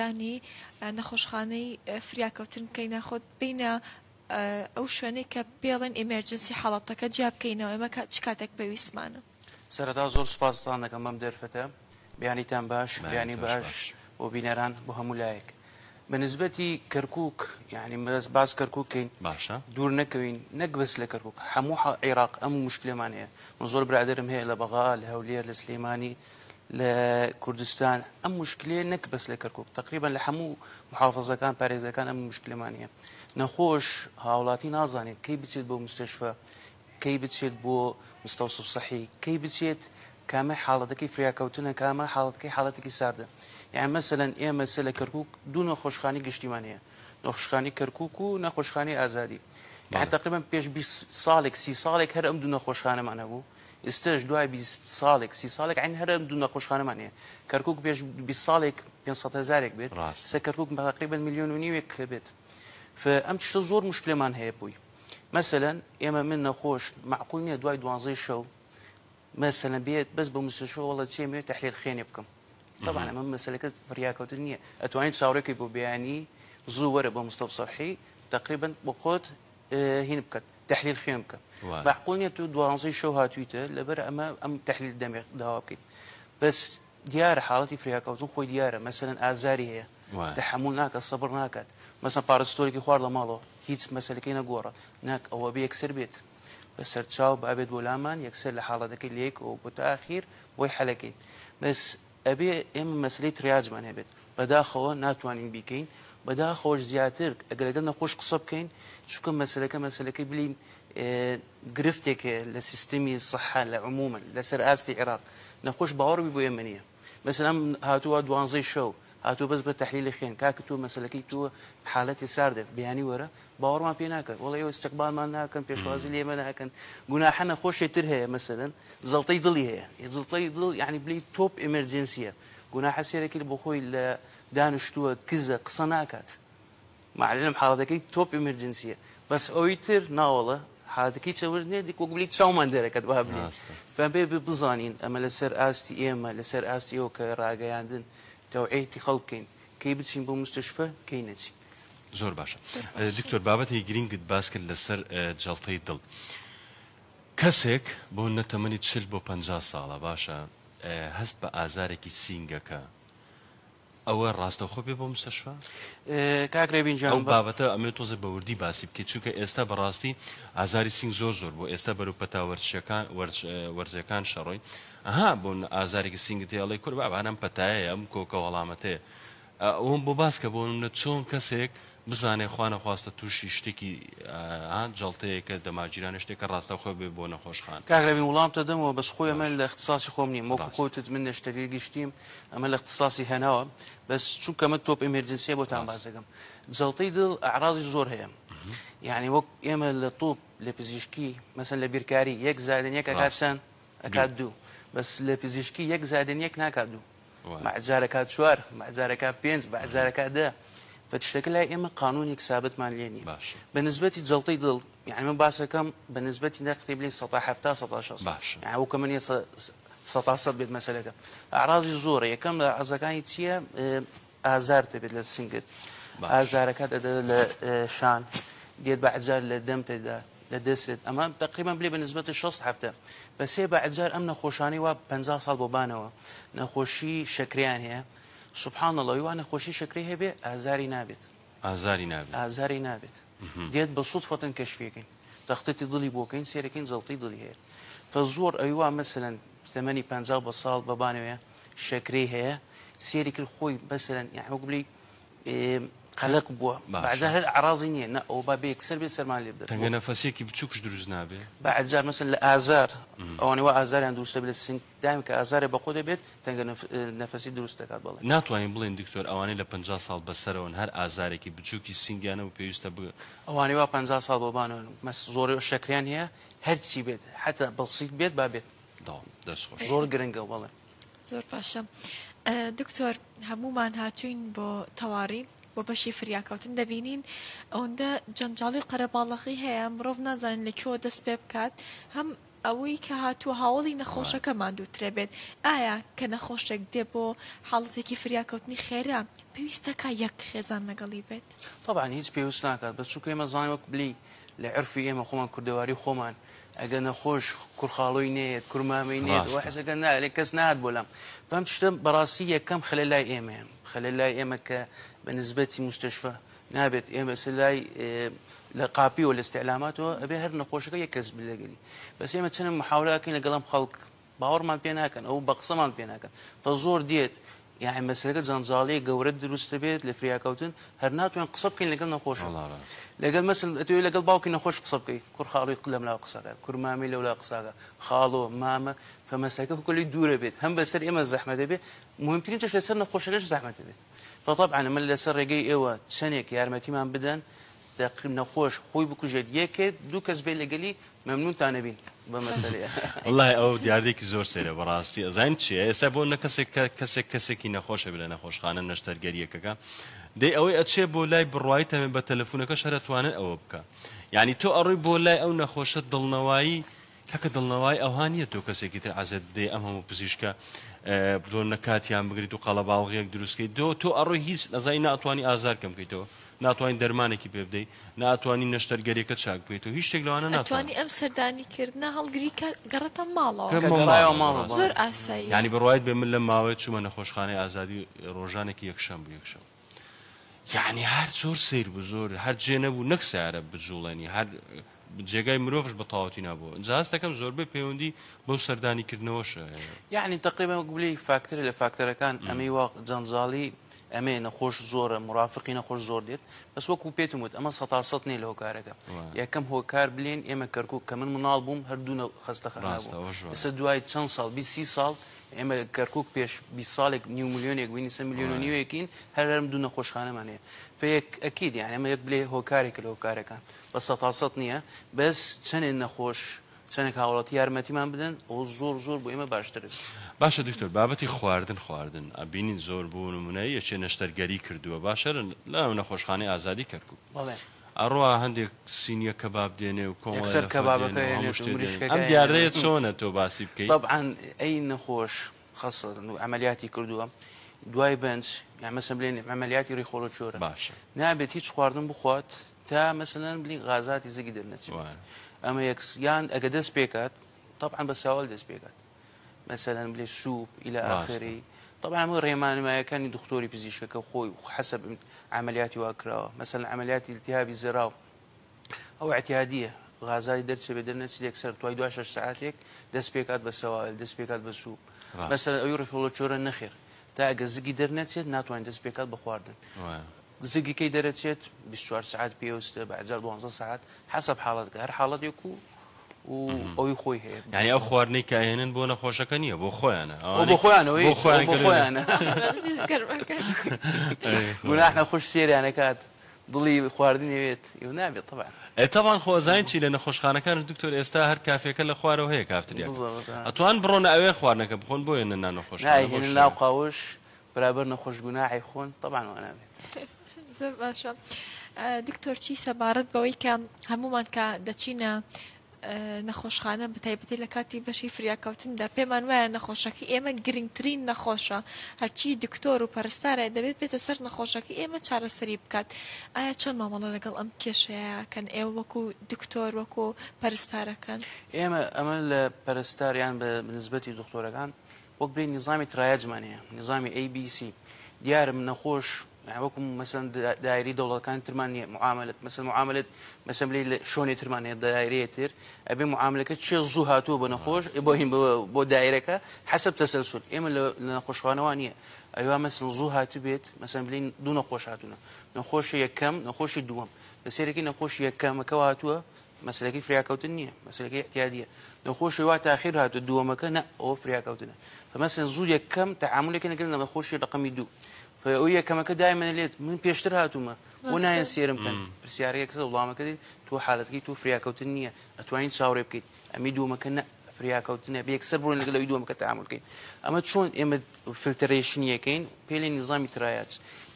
دانی نەخۆشخانەی فریاکەوتن بکەین ناخۆت بینە ئەو شوێنەی کە پێڵێن ئیمەرجنسی حاڵەتەکە جیا بکەینەوە ئێمە چ کاتێک پێویستمانە. سەرەتا زۆر سوپاستان دەکەم بەم دەرفەتە بیانیتان باش بیانی باش بۆ بینەران بۆ هەموو لایەک. بەنسبەتی کەرکووک یعنی باس کەرکووکەین باشە دوور نەکەوین نەک بەس لە کەرکووک هەموو عێراق ئەم مشکلێمان هەیە. من زۆر برادرم هەیە لە بەغا لە هەولێر لە سلێمانی لە کوردستان ئەم مشکلێ نەک بەس لە کەرکووک تقریبا لە هەموو محافظەکان پارێزەکان ئەم مشکلێمان هەیە. نەخۆش هاوڵاتی نازانێت کەی بچێت بۆ مستەشفە کەی بچێت بۆ مستەوسف سەحی کەی بچێت کامە حاڵەتەکەی فریاکەوتنە کامە حاڵەتەکەی حاڵەتێکی ساردە. یعنی مەسەلەن ئێمە سە لە کەرکووک دوو نەخۆشخانەی گشتیمان هەیە نەخۆشخانەی کەرکووک و نەخۆشخانەی ئازادی. یعنی تقریبا پێش 20 ساڵێک 30 ساڵێک هەر ئەم دوو نەخۆشخانەمان هەبوو. ئێستاش دوای 20 ساڵێک 30 ساڵێک عین هەر ئەم دوو نەخۆشخانەمان هەیە. کەرکووک پێش 20 ساڵێک 500,000 بێت سە کەرکووک تقریبا 1.5 ملیۆن بێت. فأم تشتە زۆر مشکلێمان هەیە بووی. مثلا ئێمە من نەخۆش معقول نییە دوای 12 شەو مثلا بێت بەس بە مستشفە وڵات چێمێت تەحلیل خێنێ بکەم. طبعا ئەمە مەسەلەکە فریاکەوتن نییە ئەتوانیت چاوەڕێکی بۆ بەیانی زوو وەرە بە مستەوفا سەحی تقریبا بۆ خۆت هین بکات تحلیل خێن بکە. معقول نییە تو 12 شەو هاتوویتە لەبەر ئەم تحلیل داوا بکەیت. بەس دیارە حاڵەتی فریاکەوتن خۆی دیارە مثلا ئازاری هەیە تحمل ناکات سەبر ناکات مثلا پارستۆرێکی خوارد لە ماڵەوە هیچ مەسەلەکەی نەگۆڕە ناک ئەوە بە یەکسەر بێت بە سەرچاو بابێت بۆ لامان یەکسەر لە حاڵەتەکەی لێک و بۆ تا ئاخیر بۆی حەلەکەیت. بەس ئەبێ ئێمە مەسلەی تریاجمان هەبێت بەداخەوە ناتوانین بیکەین بەداخەوەش زیاتر ئەگەر لەگەڵ نەخۆش قسە بکەین چونکە مەسلەکەی بلین گرفتێکە لە سیستمی سەحا لە عموما لەسەر ئاستی عێراق نەخۆش باوەڕی بۆ ئێمە نییە. مثلا هاتووە 12 شەو هاتوو بەس بە تحلیل خێن کاکە تۆ مەسلەکەی تۆ حالەتی ساردە بیانی وەرە باوەڕمان پێ ناکەن وڵی ئێوە استقبالمان ناکەن پێشوازی لێمە ناکەن گوناحە نەخۆشێتر هەیە مثلا زەڵتەی دڵی هەیە زڵتەی دڵ یعنی بلی تۆپ ئێمەرجنسیە گوناحە سێرەکی بۆ خۆی لە دانیشتووە کزە قسە ناکات معلم حاڵەتەکەی تۆپ ئێمەرجنسیە بەس ئەوی تر ناوەڵە حاڵەتەکەی چاوەرنێ دیکۆ بلی چاومان دەرەکەت وها بڵێ فەبێ بزانین ئەمە لەسەر ئاستی ئێمە لەسەر ئاستی ئەوە کە ڕاگەیاندن توعيتي خلقين كي بتشين بمستشفى كي نتي زور باشا دكتور بابت هي جرين قد باسكت لسر جلطي دل كسك بو نتمني تشل بو 50 ساله باشا هست بازارك سينجكا ئەوە ڕاستەوخۆ بێ بۆ مستەشفا کاکرێبین جان ئەو بابەتە ئەمێ تۆزە بە وردی باسی بکەیت چونکە ئێستا بەڕاستی ئازاری سینگ زۆر بۆ ئێستا بەروپەتا وەرزەکان شەڕۆی ئەها بۆ ئازارێکی سینگت هەڵی کورد بابانم پەتایە ئەم کۆکە وەڵامەتەیە ئەوم بۆ باسکە بۆ منە چۆن کەسێک بزانێ خوانە خواستە تووشی شتێکی جەڵتەیەکە دەماگیرانە شتێکە ڕاستەوخۆ بێ بۆ نەخۆشخان کاکرێبین وڵامتە دەمەوە بەس خۆی ئەمە لە اختصاصی خۆم نییە وەکو خۆتت من نەشتەری گشتیم ئەمە لە اختصاصی هەناوە بەس چونکە ئەمە تۆپ ئێمەرجنسیە بۆتان باز دەکەم جەڵتەی دڵ ئەعرازی زۆر هەیە یعنی وەک ئێمە لە تۆپ لە پزیشکی مەسەن لە بیرکاری 1 زائد 1 ئەکات چەند ئەکات 2 بەس لە پزیشکی 1 زائد 1 ناکات 2 مەعجارەکات 4 مەعجارەکات 5 مەعجارەکات 10 فتشتكل لا إما قانوني ثابت ماليني بالنسبة لجلطي ضل يعني من باسه كم بالنسبة لنقطة بلين سطح حتى 16 يعني هو كمان سطح بيت مسألة أعراض الزورة كم أعزكان يتشيا آزار تبي للسنجت آزارك هذا شان ديت بعد زار للدم تدا لدست أما تقريبا بلي بالنسبة للشخص حتى بس هي بعد زار أمنا خوشاني و 50 سال ببانوا نخوشي شكريان هي سبحان الله يوانا خوشي شكري هبه آزاري نابت ديت بالصدفة كشفيكين تخطيتي ضلي بوكين سيركين زلطي ضلي هي فالزور أيوة مثلا 50 بصال ببانويا شكري هي سيرك الخوي مثلا يعني هو قبلي قلق بوا بعد زار الأعراضينية نا أو بابيك سربي سرمان اللي بدر تنجنا فسيكي بتشوكش دروز نابي بعد زار مثلا الآزار أو أنا آزار عنده سبيل السن دائما كآزار بقود بيت تنجنا نفسي دروز تكاد بالله ناتوانين بلين دكتور أواني ل 50 سال بسرون هر آزاري كي بتشوكي سنجانا وبيوستا ب أواني 50 سال ببانو مس زور الشكريان هي هر شيء بيت حتى بسيط بيت بابيت داس خوش زور جرينجا والله زور باشا دكتور همومان هاتوين بو تواري بۆ بەشی فریاکەوتن دەبینین ئەوەندە جەنجاڵی قەرەباڵەقی هەیە مرۆڤ نازانن لە کێوە دەست پێ بکات هەم ئەوەی کە هاتووە هاوڵی نەخۆشەکەمان دووترێ بێت ئایا کە نەخۆشێک دێ بۆ حاڵەتێکی فریاکەوتنی خێرا پێویستەکە یەک خێزان لەگەڵی بێت طبعا هیچ پێویست ناکات بە چووکە ئێمە زانانی وەک بلی لە عرفی ئێمە خۆمان کوردەواری خۆمان ئەگە نەخۆش کوڕخاڵۆی نێت کورمامەی نێت و حەزەکە نالێ کەس نهات بۆ لەم بەم شتە بەڕاستی یەکەم خەلە لای ئێمەیە خەلە لای ئێمە کە بە نسبەتی مستەشفە نابێت ئێمە سلای لە قاپی و لە استعلاماتەوە ئەبێ هەر نەخۆشەکە یەک کەس لەگەلی بەس ئێمە چەند محاولەکەین لەگەڵم خەڵک باوەڕمان پێ ناکەن ئەو بە قسەمان پێ ناکەن فە زۆر دێت یعنی مەسلەکە جانجاڵی گەورە دروستە بێت لە فریاکەوتن هەر ناتوانین قسە بکەین لەگەڵ نەخۆشە لەگەڵ مەسل ئەتوێت لەگەڵ باوکی نەخۆش قسە بکەیت کوڕخاڵی لەم لا قسەکە کورمامی لەولا قساکە خاڵۆ مامە فمەسلەکە کۆلی دوورە بێت هەم بەسەر ئێمە زەحمە دەبێت مهمترین تش لەسەر نەخۆشەکەش زەحمە دەبێت فطبعا من لەسەر ڕێگەی ئێوە چەندێک یارمەتیمان بدەن تقریب نەخۆش خۆی بکوژێت یەکێت دوو کەس بێ لەگەلی مەمنونتان نەبین بە مەسەلەیە والله ئەو دیاردێکی زۆر سێرە بەڕاستی ئەزانین چیە ئێستا بۆ نە کەسێکی نەخۆشە بێ لە نەخۆشخانە نەشتەرگەریەکەکە دەی ئەوەی ئەچێ بۆ لای بڕوایی تەمێ بە تەلەفۆنەکە شەرەتوانێت ئەوە بکە یعنی تۆ ئەڕووی بۆ لای ئەو نەخۆشە دڵنەوایی کاکە دڵنەوای ئەوها نییە تۆ کەسێکی تر عەزت دێ ئەم هەموو پزیشکە بۆ نەکاتیان بگریت و قەڵەباڵغیەک دروستکەیت تۆ ئەڕۆی هیچ نەزای ناتوانانی ئازارکەم بکەیتەوە ناتوانین دەرمانێکی پێ بدەیت ناتوانین نەشتەرگەریەکە چاک بکەیتەوە هیچ شتێک لەوانە ناتوانانی ئەم سەردانیکردنە هەڵگری گەڕێتە ماڵەوە زۆر ئاسایی ینی بڕوایت بێ من لە ماوەیە چوومە نەخۆشخانەی ئازادی ڕۆژانێکی یەکشەم بوو یەکشەم یعنی هەر زۆر سیر بوو زۆر هەر جێ نەبوو نەک سیارە بجوڵێنی هەر جێگای مرۆڤش بە تەواوەتی نبووە جاستەکەم زۆربەی پەیوەندی بەو سەردانیکردنەوەشە یعنی تقریبا گولی فاکتەرە لە فاکتەرەکان ئەمەی وا جەنجاڵی ئەمێ نەخۆش زۆرە مرافقی نەخۆش زۆر دێت بەس وەکو پێتم وت ئەمە 100% نیە لە هۆکارەکە یەکەم هۆکار بلێن ئێمە کەرکووک کە من مناڵ بووم هەردوو خەستەخانە بوو ئێستا دوای چەند ساڵ 20 ساڵ ئێمە کەرکووک پێش 20 ساڵێک نیو ملیۆنێک بووین 3 ملیۆن و نیوەیەکین هەرم دوو نەخۆشخانەمان هەیە فەیەک ئەکید یعنی ئەمە یەک بلێ هۆکارێکە لە هۆکارەکان بە 100% نییە بەس چەندێک نەخۆش چەندێک هاوڵاتی یارمەتیمان بدەن ئەو زۆر بۆ ئێمە باشتر باشە دکتۆر بابەتی خواردن ئەبینین زۆر بوو نمونەی یەکێ نەشتەرگەری کردووە باشە لە نەخۆشخانەی ئازادی کەرکووک ئەڕوا هەندێک سینیە کەباب دێنێ و کۆمەڵسەر کەبابەکە ئەم دیاردەیە چۆنە تۆ باسی بکەیت طبعا ئەی نەخۆش خەسە ئەمەلیاتی کردووە دوای بنج یان مەسەن بڵێن ئەمەلیاتی ڕیخۆڵە چۆرە باشە نابێت هیچ خواردن بخوات تا مەسەلەن بڵین غازاتی زگی دەرنەچێت ئەمە یان ئەگە دەست پێکات طبعا بە ساوەڵ دەست پێکات مەسەلەن بڵێ سوپ إلى آخره طبعا هەموو ڕێمانمایەکانی دکتۆری پزیشکەکە خۆی حسب عملیاتی واکراوە مەسەلەن عملیاتی التهابی زێراو ئەو اعتیادیە غازای دەرچێ بێ دەرنەچێت یەکسەر دوای 6 ساعتێک دەست پێکات بە سەواڵ دەست پێکات بە سوپ مەسەلەن ئەوی ڕیخۆڵە چۆرە نەخێر تا ئەگە زگی دەرنەچێت ناتوانین دەست پێکات بە خواردن زگیکەی دەرەچێت 24 ساعت پێویستە بە 12 ساعت حسب حاڵەتەکە هەر حاڵەتێک و ئەوی خۆی هەیە یعنی ئەو خواردنەی کە ئەهێنن بۆ نەخۆشەکە نییە بۆ خۆیانە بۆ خۆیانە گوناح نەخۆش سێریانەکات دڵی خواردنەوێت نابێت طبعا طبعا خۆزانین چی لە نەخۆشخانەکان دکتۆر ئێستا هەر کافێکە لە خوارەوە هەیە کافتریا ئەتوان بڕۆنە ئەوێ خواردنەکە بخۆن بۆ هێنن نانەخۆش ناو قاوش بەرابەر نەخۆش گوناحی خۆن طبعا وە نابێت زۆر باشە دکتۆر چی سەبارەت بەوەی کە هەمومان کە دەچینە نەخۆشخانە بەتایبەتی لە کاتی بەشی فریاکەوتندا پێمان وایە نەخۆشەکە ئێمە گرنگترین نەخۆشە هەرچی دکتۆر و پەرستارە دەبێت بێتە سەر نەخۆشەکە ئێمە چارەسەری بکات ئایا چەند مامەڵە لەگەڵ ئەم کێشەیەکەن ئێوە وەکو دکتۆر وەکو پەرستارەکەن ئێمە ئەمە لە پەرستاریان بە نسبەتی دکتۆرەکان وەک بڵێ نظامی ترایەجمان هەیە نظامی ABC دیارە نەخۆش وەکو مەسەن دایری دەوڵەتەکان ترمان نییە معاملەت مەسەن معاملەت مەسەن بڵێ شۆنی ترمان هەیە دایرەیە تر ئەبێ معاملەکە چێ زوو هاتووە بە نەخۆش بۆ هین بۆ دایرەکە حسب تەسەلسل ئێمە لە نەخۆشخانەوە نییە ئەوە مەسەن زوو هاتوو بێت مەسەن بڵین دوو نەخۆش هاتوونە نەخۆشی یەکەم نەخۆشی دووەم لەسێرەکی نەخۆشی یەکەمەکە هاتووە مەسلەکەی فریاکەوتن نییە مەسلەکەی احتیادیە نەخۆشی وا تاخیر هاتووە دووەمەکە نە ئەوە فریاکەوتنە فمەسەن زوو یەکەم تەعاملێکی نەکرد لە نەخۆشی ڕقمی دوو فەوە یەکەمەکە دایمەنە لێت من پێشتر هاتوومە بۆ نایەن سێرم بکەن پرسیارەیە کەسە وڵامەکە دێت تۆ حالەتەکەی تۆ فریاکەوتن نییە ئەتوانین چاوەڕێ بکەیت ئەمی دووەمەکە نە فریاکەوتنە بە یەکسەر بڕۆن لەگەڵ ئەوی دووەمەکە تەعامل بکەین ئەمە چۆن ئێمە فیلترێشنیەکەین پێ لێ نظامی ترایەت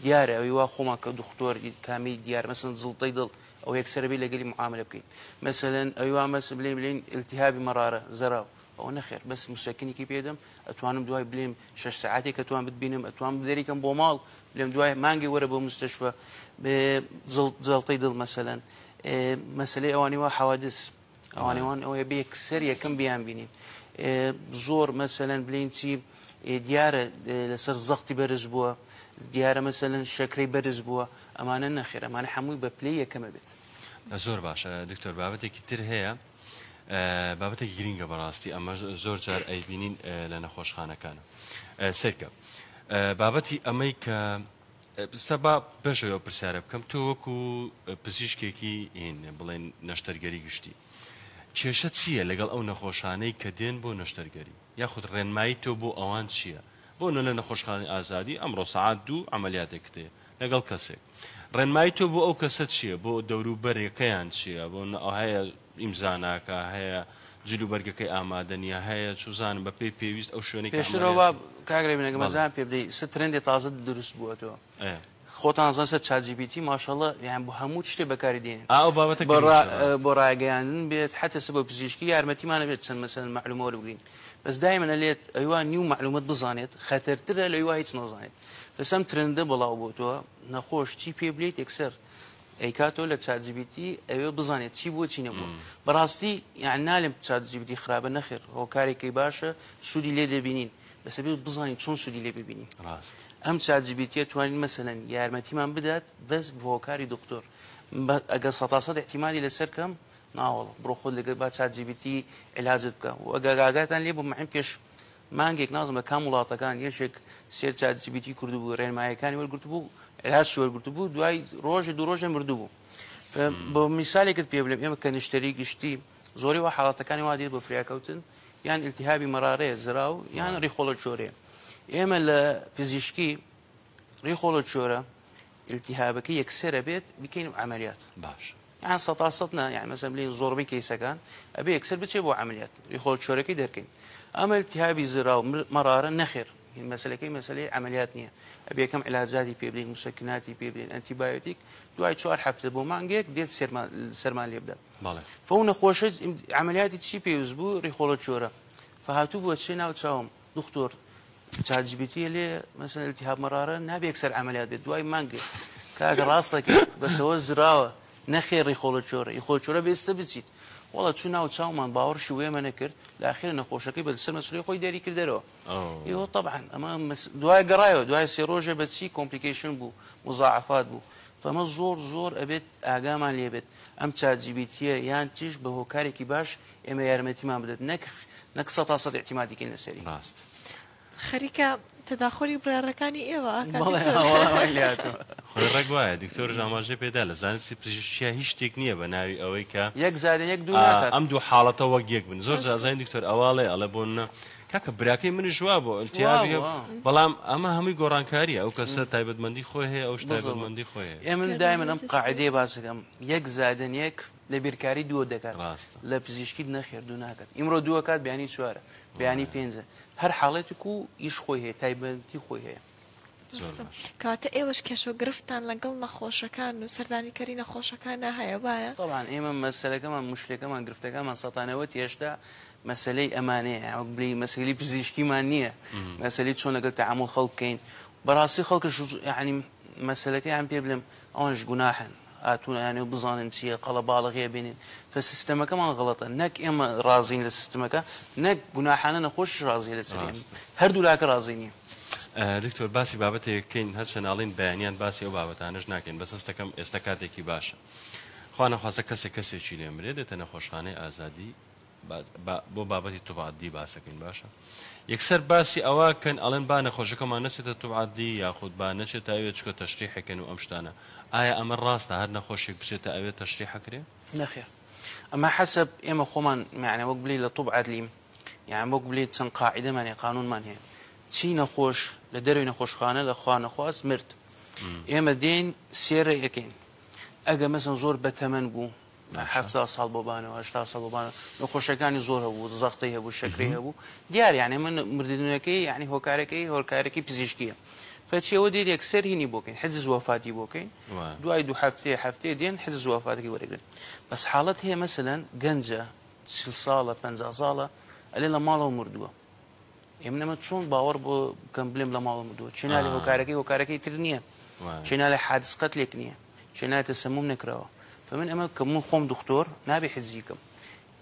دیارە ئەوی وا خۆمان کە دکتۆر کامی دیار مەسن زڵتەی دڵ ئەو یەکسەربی لەگەلی معاملە بکەین مثلەن ئەویوا مەس بلین التیهابی مەرارە زەراو ئەو نەخێر بەس موسەکنێکی پێدەم ئەتوانم دوای بلێم 6 ساعتێک کەتوان بتبینم ئەتوان بدەریکەم بۆ ماڵ بلێم دوای مانگی وەرە بۆ مستشفە زڵتەی دڵ مەسەلەن مەسلەی ئەوانی وا حەوادث ئەوانەوان ئەوەیە بە یەکسەر یەکەم بیان بینین زۆر مەسەلەن بلین چی دیارە لەسەر زەختی بەرز بووە دیارە مەسەلەن شەکرەی بەرز بووە ئەمانە نەخێر ئەمانە هەمووی بە پلەی یەکەمە بێت زۆر باشە دکتۆر بابەتێکی تر هەیە بابەتێکی گرینگە بەڕاستی ئەمە زۆر جار ئەیبینین لە نەخۆشخانەکانە سەرکە بابەتی ئەمەی کە سەبا بەشەوە پرسیارە بکەم تۆ وەکو پزیشکێکی هین بڵێن نەشتەرگەری گشتی کێشە چییە لەگەڵ ئەو نەخۆشانەی کە دێن بۆ نەشتەرگەری یاخود ڕێنمایی تۆ بۆ ئەوان چییە بۆ نە لە نەخۆشخانەی ئازادی ئەمڕۆ سەعات 2 عەمەلیاتێک تێ لەگەڵ کەسێک ڕێنمایی تۆ بۆ ئەو کەسە چییە بۆ دەوروبەرەکەیان چییە بۆ هەیە ئیمزاناکە هەیە جلوبەرگەکەی ئامادەنیە هەیە چوزانم بە پێی پێویست ئەو شوێنێک پێشترەوە کاگرێ بنەگە مەزان پێ بدەیت سە ترندێ تازە دروست بووەتەوە خۆتان زانسە چاجیبیتی ماشەڵە یان بۆ هەموو شتێ بەکاری دێنێت ئەو بابەتە بۆ ڕاگەیاندن بێت حتى سبب پزیشکی یارمەتیمانە بێت چەند مەسەن معلومە وەربگرین بەس دایمەنە لێت ئەوان نیو معلومات بزانێت خەتەرترە لە ئەوە هیچ نەزانێت بەسەم ترندە بڵاو بۆتەوە نەخۆش چی پێ بڵێت یەکسەر ئەیکاتۆ لە چاجیبیتی ئەوێ بزانێت چی بۆ چی نەبوو بەڕاستی یان نالێم چاجیبیتی خراپە نەخێر هۆکارێکی باشە سوودی لێ دەبینین بەسە بێت بزانین چۆن سوودی لێ ببینین ئەم چاجیبیتیە توانین مەسەلەن یارمەتیمان بدات بەس بۆ هۆکاری دکتۆر ئەگە 100% احتیمالی لەسەر کەم ناوەڵ بڕۆ خۆت لەگەڵ با چاجیبیتی علاجت بکە و ئەگەگاگاتان لێ بۆ مەحیم پێش مانگێک نازم بە کام وڵاتەکان یەشێک سێر چاجیبیتی کردو بوو ڕێنمایەکانی وەرگرت بوو علاج وەرگرت بوو دوای ڕۆژ دوو ڕۆژە مردوو بوو بۆ میسالێکت پێ بڵێم ئێمە کە نیشتەری گشتی زۆری وا حاڵاتەکانی وا دێت بۆ فریاکەوتن یان التیهابی مەرارەیە زراو یان ڕیخۆڵە چۆرەیە ئێمە لە پزیشکی ڕیخۆڵە چۆرە التیهابەکە یەکسەرە بێت بکەین عملیات باش یان 100% نا یعنی مەسەن بڵێن زۆربەی کەیسەکان ئەبێ یەکسەر بچێ بۆ عملیات ڕیخۆڵە چۆرەکەی دەرکەین ئەمە التیهابی زراو مەرارە نەخێر مەسلەکەی مەسلەی عملیات نییە ئەبێ یەکەم علاجاتی پێ بدەین موسەکناتی پێ بدەین ئەنتیبایۆتیک دوای 4 هەفتە بۆ مانگێک دێت سەرمان لێ بدات فەو نەخۆشە عملیاتی چی پێویست بوو ڕیخۆڵە چۆرە فهاتوو بووە چێ ناو چاوم دکتۆر چاجیبیتی لێ مەسەن التیهاب مەرارە نابێ یەکسەر عملیات بێت دوای مانگێک کاکە ڕاستەکە بەسەوە زراوە نەخێر ڕیخۆڵە چۆرە ڕیخۆڵە چۆرە بێستە بچیت وڵە چوو ناو چاومان باوەڕشی وێمە نەکرد لە ئاخیرە نەخۆشەکەی بەسەر مەسئولەی خۆی دیاری کردەرەوە ئێوە طبعا ئەمە دوای گەڕایەوە دوای 3 ڕۆژە بەچی کۆمپلیکیشن بوو مزاعفات بوو فەمە زۆر ئەبێت ئاگامان لێبێت ئەم چاجیبیتیە یان تیش بە هۆکارێکی باش ئێمە یارمەتیمان بدەت نەک 100% احتیمادیکەین لەسەری خەریکە تەداخۆری برارەکانی ئێوە خۆی ڕێک وایە دکتۆر ئاماژەی پێدا لە زانستی پزیشکیە هیچ شتێک نییە بە ناوی ئەوەی کە یەک زارێن یەک دوو ئەم دوو حاڵەتە وەک یەک بن زۆر جازای دکتۆر ئەواڵێ ئەڵێ بۆ کاکە براکەی منی ژوا بۆ ئەلتیابی بەڵام ئەمە هەمووی گۆڕانکاریە ئەو کەسە تایبەتمەندی خۆی هەیە ئەو تایبەتمەندی خۆی هەیە ئێمە دایمەن ئەم قاعدەیە باسەکەم یەک زادن یەک لە بیرکاری دووە دەکات لە پزیشکی نەخێر دوو ناکات ئیمڕۆ دووە کات بیانی چوارە بیانی پێنجە هەر حاڵێتێک و ئیش خۆی هەیە تایبەتی خۆی هەیە کاتە ئێوەش کێشە و گرفتان لەگەڵ نەخۆشەکان و سەردانیکەری نەخۆشەکانە هەیە وایە طبعا ئێمە مەسەلەکەمان مشکلەکەمان گرفتەکانمان سەتانەوەت هێشتا مەسلەی ئەمانەیە بلی مەسەلی پزیشکیمان نییە مەسەلی چۆن لەگەڵ تەعامل خەڵک بکەین بەڕاستی خەڵکش یعنی مەسەلەکەیان پێ بڵێم ئەوانش گوناحن هاتوون یانێ بزانن چییە قەڵە باڵغەیە بینین فە سیستەمەکەمان غڵەتە نەک ئێمە ڕازین لە سیستەمەکە نەک گوناحانە نەخۆش ڕازی لەسەر هەردوو لاکە ڕازی نییە دکتۆر باسی بابەتێککەین هەر چەناڵین بەیانیان باسی ئەو بابەتانەش ناکەین بەس ئەستەکەم ئێستا کاتێکی باشە خوا نەخوازە کەسێکی لێمرێ دێتە نەخۆشخانەی ئازادی بۆ بابەتی توبعادی باسەکەین باشە یەکسەر باسی ئەوە کەن ئەڵێن با نەخۆشەکەمان نەچێتە توبعادی یاخود با نەچێت ئەوێت چکە تەشریحەکەن و ئەم شتانە ئایا ئەمە ڕاستە هەر نەخۆشێک بچێتە ئەوێت تەشریحەکرێ نەخێر ئەمە حەسەب ئێمە خۆمان معنی وەک بلی لە توبعات لیم یان وەک بلی چەند قاعدەمان هەیە قانونمان هەیە چی نەخۆش لە دەروی نەخۆشخانە لە خوا نەخواست مرد ئێمە دێن سێرە یەکەین ئەگە مەسەن زۆر بەتەمەن بوو 70 ساڵ بۆبانەوە 80 ساڵ بۆبانە نەخۆشەکانی زۆر هەبوو زەختەی هەبوو شەکرەی هەبوو دیار یعنی من مردنەکەی یعنی هۆکارەکەی پزیشکیە فشي ودي يكسر هني بوكين حجز وفاتي بوكين دواي دو حفتي دين حجز وفاتي ورقن بس حالتها هي مثلا جنجة صالة بنزا صالة اللي لا ماله مردوه يمنا ما تشون باور بو كمبلم لا ماله مردوه شنالي هوكاركي ترنيه شنالي حادث قتلك نيه شنالي تسمم نكراوه فمن أما كمون خوم دكتور نابي حزيكم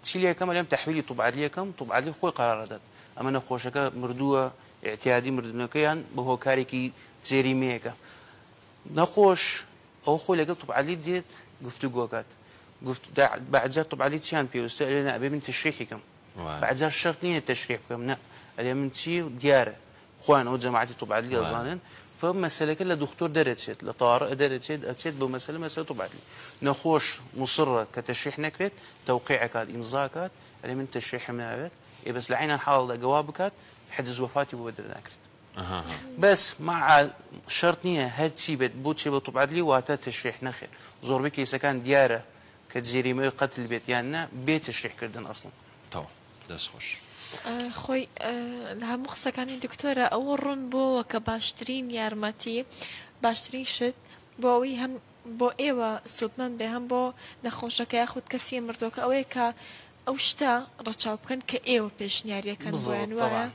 تشيلي كم اليوم تحويلي طبعا لي كم طبعا لي خوي قرار داد أما نخوشك مردوه اعتيادي مردنكيان بهو كاريكي زيري ميكا نخوش أو خوي لقيت طبعا لي ديت قفتو جوكات قفت بعد جات طبعا لي تشان بيوست لنا أبي من تشريحكم بعد جات الشرط نية تشريحكم لا اليوم من تشي دياره خوان أو جماعتي طبعا لي أظنن فمسألة كلا دكتور درجت لطارئ درجت أتشد بمسألة طبعا لي نخوش مصرة كتشريح نكرت توقيعك هذا إمضاءات اللي من تشريح منابت بس لعينا حال جوابك حجز وفاتي بودر نكرت بس مع شرط نية هالشي بتبوت شيء طبعا لي واتا تشريح نخير زور بك إذا كان دياره كجريمة قتل البيت يعني بيت تشريح كردن أصلا طبعا دس خوش خوي لها مخصة كان دكتورة أورن بو وكباشترين يارماتي باشترين شت بوي هم بو إيوة سلطمان بهم بو نخوشك ياخد كسي مردوك أويكا أو شتا رتشاو بكن كإيوة بيشنياريا كان بو طبعا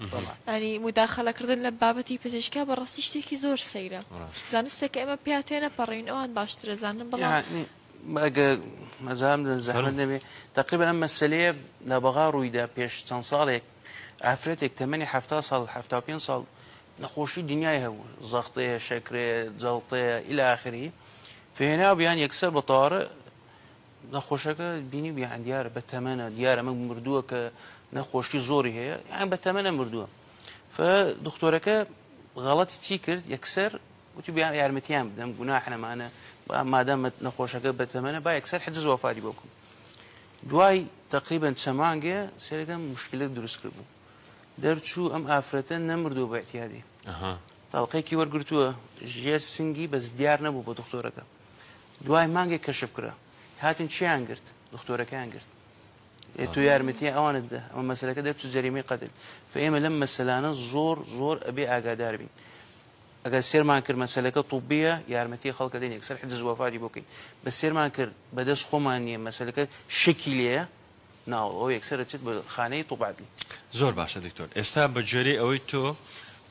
يعني مداخلة كردن لبابتي بزيشكا براسي شتيكي زور سيرة زانستك إما بياتينا برين أوان باشتري زانن بلا يعني ما مزام زحمة نبي تقريبا أما السلية لبغا رويدا بيش تنصالك عفرتك 8 حفتة صال حفتة 2 صال نخوشي الدنيا هو زغطية شكرة زلطية إلى آخره فهنا بيان يكسر بطارئ نخوشك بيني بيان ديار بتمنى ديار من مردوك نخوشي زوري هي يعني بتمنى مردوه فدكتورك غلط تيكر يكسر وتبي يارمتيان بدم جناحنا معنا ما دام نخوشك بتمنى با يكسر حجز وفاتي بكم دواي تقريبا سمانجة سيركم مشكلة دروس كربو درت شو أم آفرتن نمردو باعتيادي طلقي كي ورقرتوه جير سنجي بس ديار نبو بدكتورك دواي مانجي كشف كره هاتن شي انقرت دكتورك انقرت تو يارمتي اوان ده اما مساله كده درت جريمه قتل فايما لما سلانا زور ابي اقا بين اقا سير ما انكر مساله طبيه يارمتي خلق دين يكسر حجز وفاتي بوكي بس سير ما انكر بدس خمانيه مساله شكليه ناول او يكسر تشد بالخانه طبعا لي زور باشا دكتور استا بجري اوي تو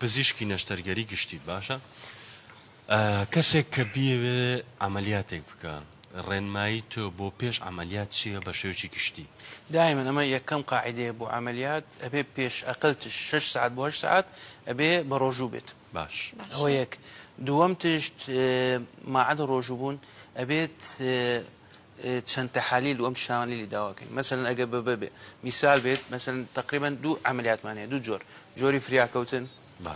پزیشکی نەشتەرگەری گشتی باشە کەسێک کە بیەوێ عملیاتێک بکە ڕێنمایی تۆ بۆ پێش عملیات چییە بە شێوەیەکی گشتی دائما ئەمە یەکەم قاعدەیە بۆ عملیات ئەبێ پێش ئەقلتش 6 ساعت بۆ 8 ساعت ئەبێ بە ڕۆژوو بێت باش ئەوە یەک دووەم تشت ماعەدە ڕۆژوو بوون ئەبێت چەند تحاليل وأم تشاملي دواكين مثلا أجا ببي مثال بيت مثلا تقريبا 2 عمليات معناها 2 جوري فرياكوتن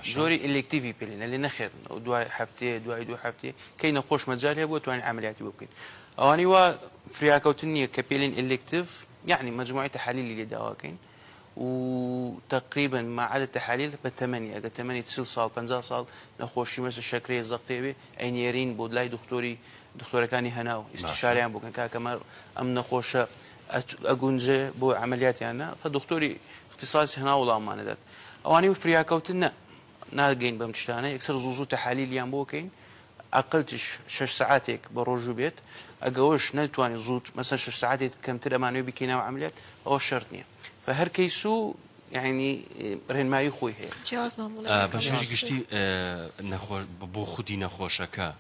جوري الكتيفي بيلين اللي نخير دواء حفتي دو حفتي كي نخوش مجال هي بوتواني عمليات ممكن أواني وا فرياكوتنية كبيلين الكتيف يعني مجموعة تحاليل اللي دواكين وتقريبا مع عدد تحاليل بالثمانية أجا 8 9 صال 5 صال نخوش مثل الشكرية الزغطية أينيرين بودلاي دكتورة كاني هناو استشاري عن بوكن كما أم نخوش أجونجة بو عمليات يعني فدكتوري اختصاصي هنا ولا ما ندات أواني فرياكوتنا نالجين بمشتانه يكسر زوزو تحاليل يان بوكين أقلتش 6 ساعاتك بروجو بيت أجوش نلتواني زوت مثلا 6 ساعات كم ترى معنوي بكينا وعمليات أو شرطني فهر كيسو يعني رين ما يخوي هي جواز معمولة باش گشتی نخو بو خودی نخوشکا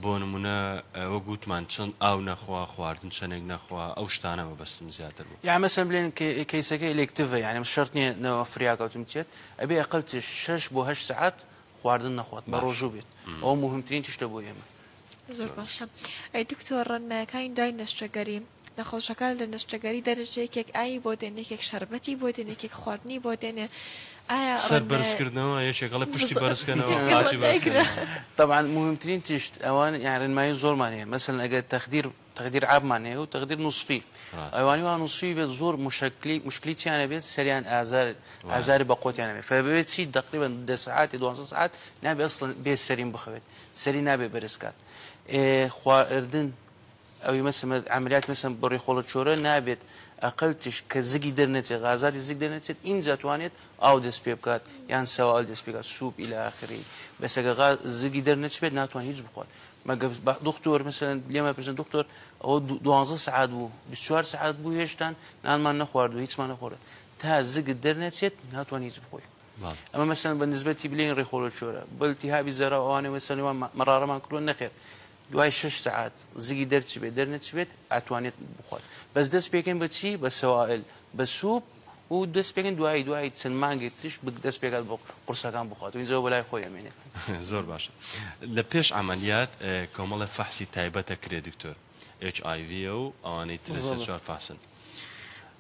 بۆ نمونە ئەوە گوتمان چەند ئاو نەخوا خواردن چەندێک نەخوا ئەو شتانەمە بەستم زیاتر بوو يعني مثلا بلين كيسەکەی الكتيفا يعني مش شرط نیە نەوە فریاکەوتم بچێت ئەبێ ئەقل 6 بۆ 8 ساعات خواردن نەخوات بە ڕۆژوو بێت ئەو مهمترین تشتە بۆ ئێمە زۆر باشە ئەی دکتۆر ڕەنمایەکانی دوای نەشتەگەری نەخۆشەکان لە نەشتەگەری دەرەجەیەکێک ئاوی بۆ دێنێکێک شەربەتی بۆ دێنێکێک خواردنی بۆ دێنێ ئایا سەر بەرزکردنەوە یەکێکەڵە پشتی بەرزکردنەوە قاچی بەرزکردنەوە طبعا مهمترین تشت ئەوان يعني رنمایی زۆرمان هەیە مثلا ئەگەر تقدير عابمان هەیە و تقدير نصفي ئەوانی وان نصفي بێت زۆر مشکلی چیانە بێت سەریان ئازاری بەقۆتیانە بێت فبێت چی تقريبا 10 ساعات 12 ساعات نابێت ئەسڵن بێت سەرین بخەوێت سەری نابێت بەرزکات خواردن او مثلا عمليات مثلا بڕی خۆڵت چۆرە نابێت ئەقلتش کە زگی دەرنێتێ غازاتی زگ دەرنێتێت اینجا توانێت ئاو دەست پێ بکات یان سەواڵ دەست پێکات سوپ إلى آخره بەسەگە زگی دەرنەچێت ناتوان هیچ بخۆن مەگە دکتۆر مثلا لێمە پرسن دکتۆر ئەوە 12 ساعات بوو 24 ساعات بوو هێشتان نانمان نەخواردو هیچمان نەخۆرە تا زگت دەرنەچێت ناتوان هیچ بخۆی اما مثلا بالنسبه بلين ريخول الشورى بالتهاب الزراء وانا مثلا مراره ما كلون نخير دوای 6 ساعات زگی دەرچ بێت دەرنەچ بێت ئەتوانێت بخۆت بەس دەست پێکەن بەچی بە سەوائل بە سوپ و دەست پێکەن دوای چەند مانگی تش دەست پێکات بۆ قورسەکان بخوات و اینجا بەلای خۆی ئەمێنێت زۆر باشە لە پێش عملیات کۆمەڵە فەحسی تایبەتە کرێ دکتۆر HIV و ئەوانەی تر فاسن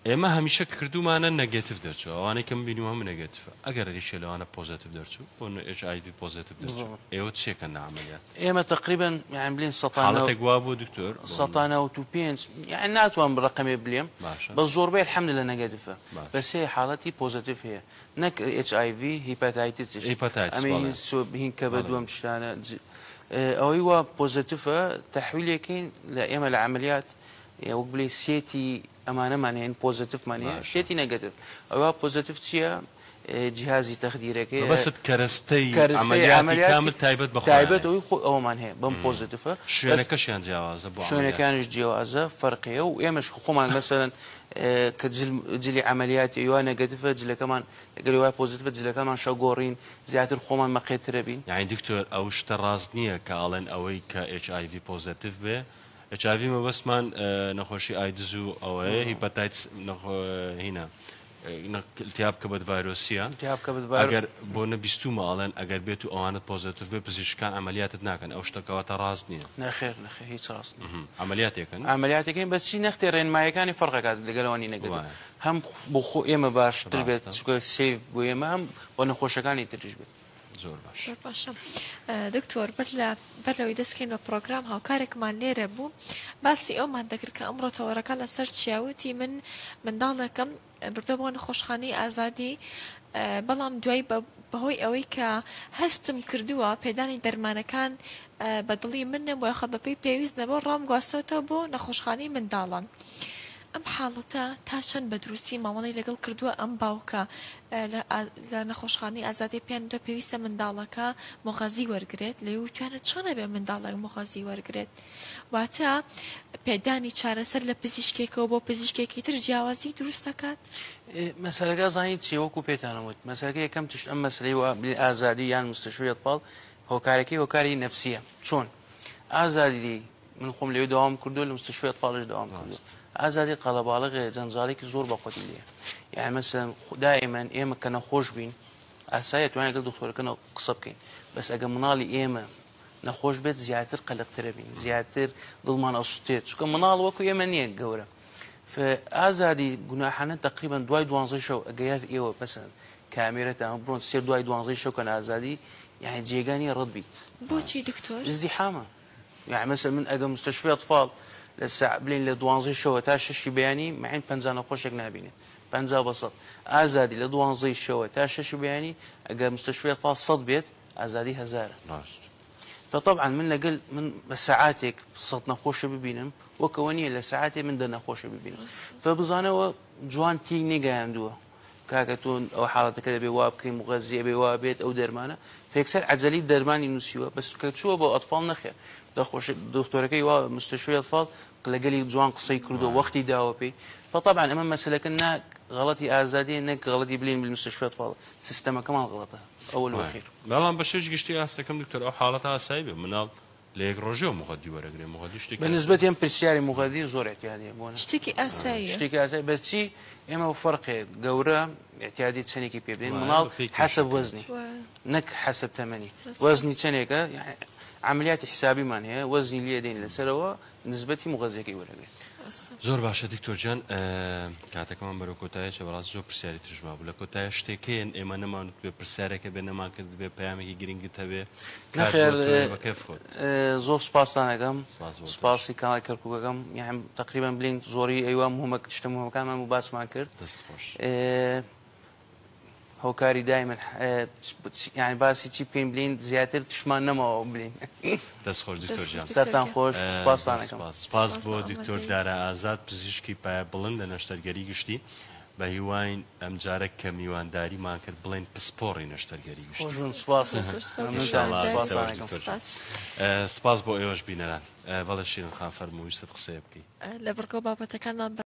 ئێمە هەمیشە کردومانە نەگەتیڤ دەرچوو ئەوانەی کەم بینیم هەموو نەگەتیڤە ئەگەر ریشە لەوانە پۆزیتیڤ دەرچوو بۆ HIV پۆزیتیڤ دەرچوو ئێوە چێکەن لە عملیات ئێمە تقریبا یعنی بلین حاڵەتێک وا بۆ دکتۆر 195 یعنی ناتوان بڕقەمێ بلێم بە زۆربەی الحەمدلله نەگەتیڤە بەس هەیە حاڵەتی پۆزیتیڤ هەیە نەک HIV هیپاتایتس ئەمە هین کە بە دووەم تشتانە ئەوەی وا پۆزیتیڤە تەحویلێکین لە ئێمە لە عملیات وەک بڵێ سێتی ئەمانەمان هەیە پۆزیتیڤمان هەیە شێتی نەگەتیڤ ئەوە پۆزیتیڤ چییە جیهازی تەخدیرەکەی بەست کەرەستەی عملیاتی کامل تایبەت بە تایبەت ئەوەی ئەوەمان هەیە بەم پۆزیتیڤە شوێنەکەشیان جیاوازە بۆ شوێنەکانش جیاوازە فەرقیە و ئێمەش خۆمان مەسەلەن کە جلی عملیاتی ئەوە نەگەتیڤە جلەکەمان لەگەڵ وای پۆزیتیڤە جلەکەمان شەگۆڕین زیاتر خۆمان مەقێترە بین یعنی دکتۆر ئەو شتە ڕاست نییە کە ئاڵێن ئەوەی کە HIV پۆزیتیڤ بێ HIV مەبەستمان نەخۆشی ئایدز و ئەوەیە هیپاتایتس هینە التیاب کەبەت ڤایرۆسیە ئەگەر بۆ نەبیستومە ئاڵێن ئەگەر بێت و ئەوانت پۆزیتیڤ بێ پزیشکان عملیاتت ناکەن ئەو شتەکەواتە ڕاست نییە نەخێر هیچ ڕاست عملیاتێکن بەچی نەختێ ڕێنمایەکانی فەرقەکات لەگەڵەوەنی نەگەت هەم بۆ خۆ ئێمە باشتر بێت چکە سێڤ بۆ ئێمە هەم بۆ نەخۆشەکانی ترش بێت زۆر باشە دکتۆر بەرلەوەی دەستکەین بە پرۆگرام هاوکارێکمان لێرە بوو باسی ئەومان دەکرد کە ئەمڕۆ تەوەرەکە لەسەر چیاوتی من منداڵەکەم بردە بۆ نەخۆشخانەی ئازادی بەڵام دوای بەهۆی ئەوەی کە هەستم کردووە پێدانی دەرمانەکان بەدڵی من نەبووە خە بەپێی پێویست نەبوو ڕام گواستەوە بۆ نەخۆشخانەی منداڵان ئەم حاڵەتە تا چەند بە دروستی ماوەڵی لەگەڵ کردووە ئەم باوکە لە نەخۆشخانەی ئازادی پێیان دە پێویستە منداڵەکە مۆخەزی وەرگێت لەوێ توانێت چۆنە بێ منداڵێک مۆخەزی وەرگێت واتە پێدانی چارەسەر لە پزیشکێکەوە بۆ پزیشکێکی تر جیاوازی دروست دەکات مەسەلەکە زانیت چی وەکو پێتانەوت مەسەلەکە یەکەم تشت ئەم مەسلەی وە ئازادی یان مستشفی ئەطفال هۆکارەکەی هۆکاری نەفسیە چۆن ئازادی من خۆم لەوێ داوام کردو لە مستشفی ئەطفالش داوام کردو ئازادی قەڵەباڵغ جەنجاڵێکی زۆر بەخۆتی لێ یعنی مەسەن دائما ئێمە کە نەخۆش بین ئاسایە توانێت لەگەڵ دکتۆرەکە قسە بکەین بەس ئەگە مناڵی ئێمە نەخۆش بێت زیاتر قەلقترە بین زیاتر دڵمان ئەسووتێت چکە مناڵ وەکو ئێمە نییە گەورە ئازادی گوناحانە تقریبا دوای 12 شەو ئەگەیار ئێوە بەسەن کامێرەتان بڕۆن سێر دوای 12 شەو کە ئازادی یعنی جێگانی ڕەت بیت بۆچی دکتۆر ازدحامە یعنی مەسەن من ئەگە مستشفی ئەطفال بلین لە 12 شەوە تا 6 بەیانی معین 50 نەخۆشێک نبینێت 50 بەسەد ئازادی لە 12 شەوە تا 6 بەیانی ئەگە مستشفی ئەطفال 100 بێت ئازادی 1000 فطبعا من لەگەل من بە ساعاتێک 100 نەخۆشە ببینم وەکەوە نییە لە ساعاتێ من دە نەخۆشە ببینم فبزانەوە جوان تی نێگەیاندووە کاکە تۆ ئەو حاڵەتەکە دەبێ وا بکەین مغەزیە بێ وا بێت ئەو دەرمانە فێکسەر عەجەلی دەرمانی نووسیوە بەس کە چووە بۆ ئەطفال نەخێر دکتۆرەکەی وا مستشفی ئەطفال لەگەلی جوان قسەی کردو وەختی داوە پێی فطبعا ئەمە مەسەلەکە نا غەڵەتی ئازادی نەک غەڵەتی بلین بالمستشفی ئەطفال سیستەمەکەمان غەڵەتە ئەوەل وەخیر بەڵام بە شێش گشتی ئاستەکەم دکتۆر ئەو حاڵەتە ئاسایی بێ مناڵ لە یەک ڕۆژەوە مغەدی وەرەگرێ مغەدی شتێکی بەنسبەت ئەم پرسیاری مغەدی زۆر احتیاجیە بۆ شتێکی ئاسایی شتێکی ئاسایی بەچی ئێمە فەرقێ گەورە احتیاجی چەندێکی پێ بدەین مناڵ حەسەب وەزنی نەک حەسەب تەمەنی وەزنی چەندێکە عملیاتی حسابیمان هەیە وەزنی لێ دەین لەسەرەوە نسبەتی مغەزیەکەی وەرەگرێت زۆر باشە دکتۆر جان کاتەکەمان بەرەو کۆتایە چە بەڕاست زۆر پرسیاری تژما بوو لە کۆتایە شتێکەیەن ئێمە نەمانوت بێ پرسیارێکە بێ نەمان کرد بێ پەیامێکی گرنگت هەبێ زۆر سوپاسان ئەەکەم سوپاسی کاناڵی کەرکووکەکەم یان تقریبا بلین زۆری ئەیوا شتە مهمەکانمان و باسمان کرد هۆکاری دایمن یعنی باسی چی بکەین بلین زیاتر تشمان نەمەوە بلین دەستخۆش دکتۆرجان سەرتان خۆش سپاسانەکەم سپاس بۆ دکتۆر دارا ئازاد پزیشکی پایە بڵند لە نەشتەرگەری گشتی بە هیواین ئەم جارە کە میوانداریمان کرد بڵێن پسپۆڕی نەشتەرگەری گشتی سپاس بۆ ئێوەش بینەران بەڵێ شیرین خان فەرموویستت قسەیە بکەی لە بڕگۆ بابەتەکانمان